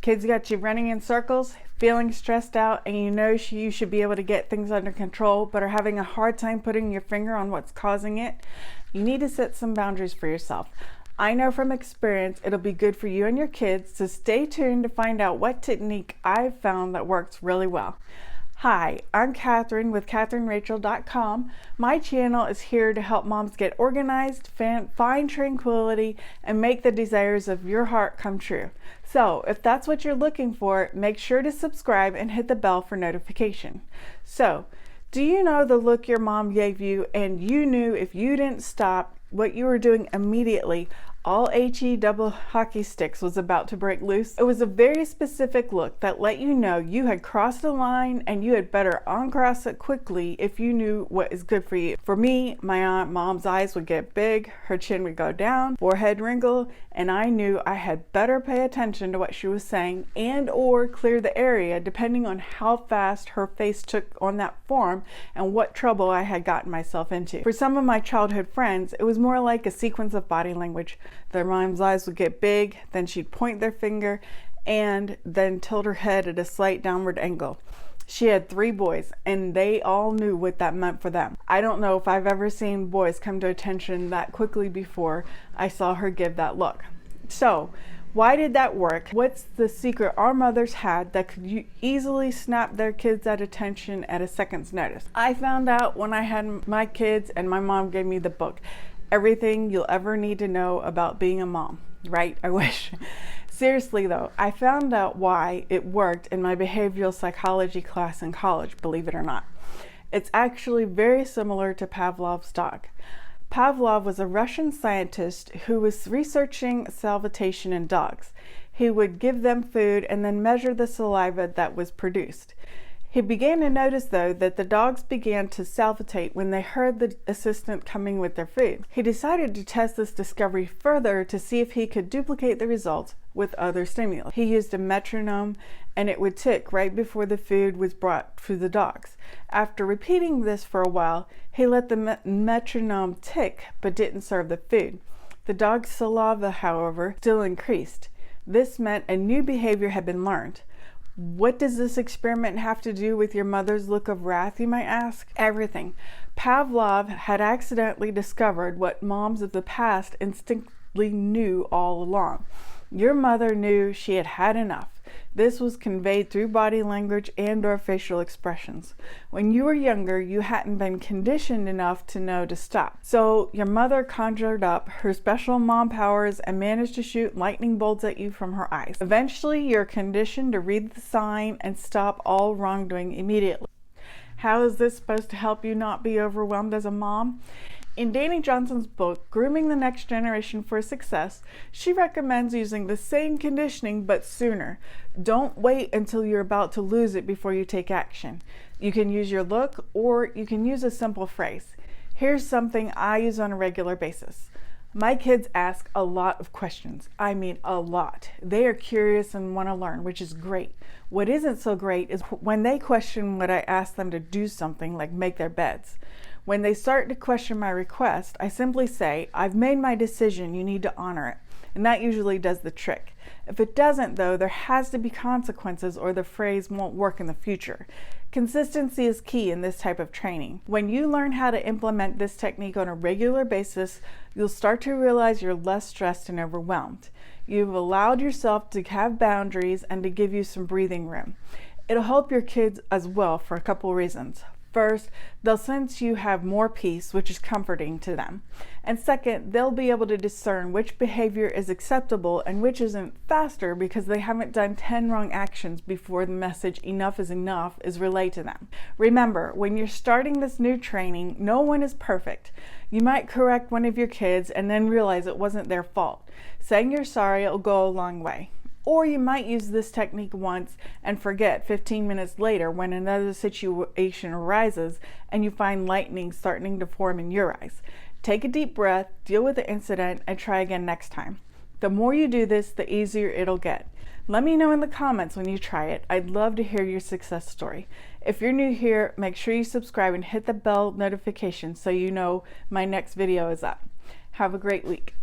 Kids got you running in circles, feeling stressed out, and you know you should be able to get things under control, but are having a hard time putting your finger on what's causing it. You need to set some boundaries for yourself. I know from experience it'll be good for you and your kids, so stay tuned to find out what technique I've found that works really well. Hi, I'm Catherine with CatherineRachel.com. My channel is here to help moms get organized, find tranquility, and make the desires of your heart come true. So if that's what you're looking for, make sure to subscribe and hit the bell for notification. So, do you know the look your mom gave you and you knew if you didn't stop what you were doing immediately, all HE double hockey sticks was about to break loose? It was a very specific look that let you know you had crossed a line and you had better uncross it quickly if you knew what is good for you. For me, my mom's eyes would get big, her chin would go down, forehead wrinkle, and I knew I had better pay attention to what she was saying and or clear the area depending on how fast her face took on that form and what trouble I had gotten myself into. For some of my childhood friends, it was more like a sequence of body language. Their mom's eyes would get big, then she'd point their finger and then tilt her head at a slight downward angle. She had 3 boys and they all knew what that meant for them. I don't know if I've ever seen boys come to attention that quickly before I saw her give that look. So, why did that work? What's the secret our mothers had that could easily snap their kids at attention at a second's notice? I found out when I had my kids and my mom gave me the book, Everything You'll Ever Need to Know About Being a Mom, right? I wish. Seriously though, I found out why it worked in my behavioral psychology class in college, believe it or not. It's actually very similar to Pavlov's dog. Pavlov was a Russian scientist who was researching salivation in dogs. He would give them food and then measure the saliva that was produced. He began to notice, though, that the dogs began to salivate when they heard the assistant coming with their food. He decided to test this discovery further to see if he could duplicate the results with other stimuli. He used a metronome and it would tick right before the food was brought to the dogs. After repeating this for a while, he let the metronome tick but didn't serve the food. The dog's saliva, however, still increased. This meant a new behavior had been learned. What does this experiment have to do with your mother's look of wrath, you might ask? Everything. Pavlov had accidentally discovered what moms of the past instinctively knew all along. Your mother knew she had had enough. This was conveyed through body language and or facial expressions. When you were younger, you hadn't been conditioned enough to know to stop. So your mother conjured up her special mom powers and managed to shoot lightning bolts at you from her eyes. Eventually, you're conditioned to read the sign and stop all wrongdoing immediately. How is this supposed to help you not be overwhelmed as a mom? In Dani Johnson's book, Grooming the Next Generation for Success, she recommends using the same conditioning but sooner. Don't wait until you're about to lose it before you take action. You can use your look or you can use a simple phrase. Here's something I use on a regular basis. My kids ask a lot of questions. I mean a lot. They are curious and want to learn, which is great. What isn't so great is when they question when I ask them to do something like make their beds. When they start to question my request, I simply say, I've made my decision, you need to honor it. And that usually does the trick. If it doesn't though, there has to be consequences or the phrase won't work in the future. Consistency is key in this type of training. When you learn how to implement this technique on a regular basis, you'll start to realize you're less stressed and overwhelmed. You've allowed yourself to have boundaries and to give you some breathing room. It'll help your kids as well for a couple reasons. First, they'll sense you have more peace, which is comforting to them. And second, they'll be able to discern which behavior is acceptable and which isn't faster because they haven't done 10 wrong actions before the message enough is relayed to them. Remember, when you're starting this new training, no one is perfect. You might correct one of your kids and then realize it wasn't their fault. Saying you're sorry will go a long way. Or you might use this technique once and forget 15 minutes later when another situation arises and you find lightning starting to form in your eyes. Take a deep breath, deal with the incident, and try again next time. The more you do this, the easier it'll get. Let me know in the comments when you try it. I'd love to hear your success story. If you're new here, make sure you subscribe and hit the bell notification so you know my next video is up. Have a great week.